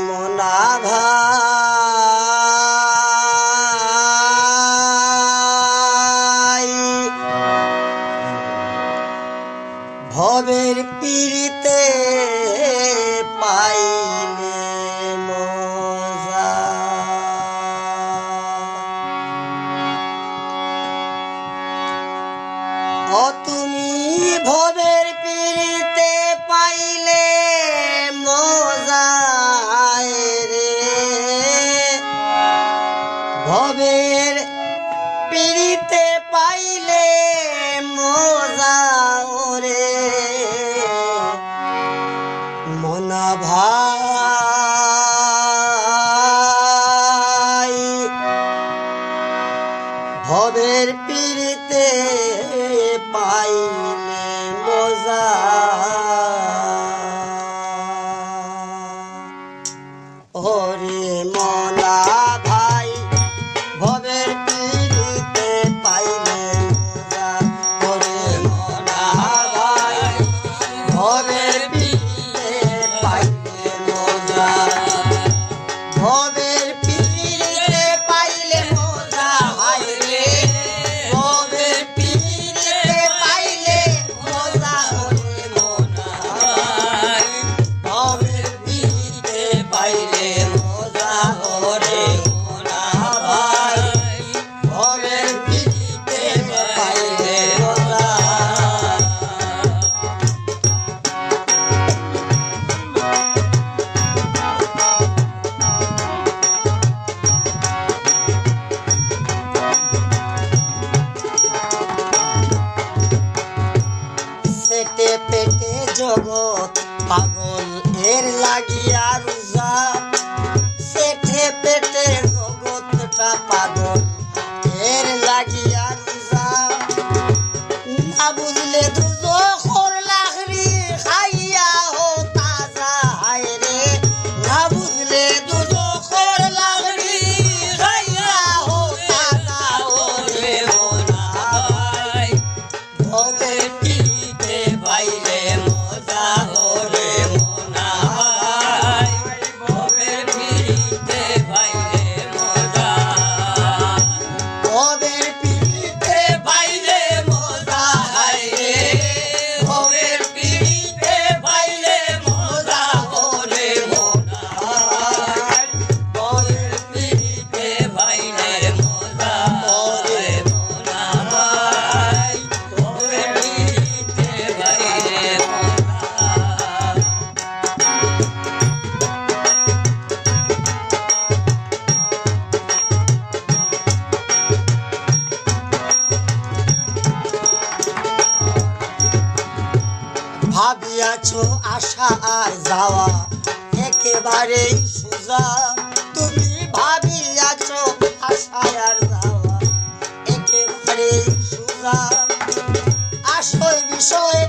মনা ভাই ভবের পীড়িতে পাইলে মজা ও তুমি ভবের পীড়িতে পাইলে মজা রে ভবের পীড়িতে পাইলে মজা রে মনা ভাই ভবের পীড়িতে পাইলে মজা ওরে মনা ভাই ভবের পীড়িতে পাইলে মজা ওরে মনা ভাই ভবের পীড়িতে পাইলে মজা ভবের পীড়িতে পাইলে মজা হায় রে ভবের পীড়িতে পাইলে মজা ওরে মনা ভাই ভবের পীড়িতে পাইলে মজা ওরে মনা ভাই ভবের পীড়িতে পাইলে মজা পেটে পেটে জগৎ পাগল এর লাগিয়া রোজা পেটে পেটে জগৎটা পাগল এর লাগিয়া রোজা না বুঝলে দুজো খোর লাখরি খাইয়া হো তাজা হায় রে না বুঝলে দুজো খোর লাখরি খাইয়া হো তাজা ওরে মনা ভাই ভবের পীড়িতে পাইলে মজা ওরে মনা ভাই ভবের পীড়িতে পাইলে মজা ভবের পীড়িতে পাইলে মজা হায় রে ভবের পীড়িতে পাইলে মজা ওরে মনা ভাই ভবের পীড়িতে পাইলে মজা ওরে মনা ভাই ভবের পীড়িতে পাইলে মজা ভাবিয়াছো আশা আর যাওয়া একেবারেই সোজা তুমি ভাবিয়াছো আশা আর যাওয়া একেবারেই সোজা আসল বিষয়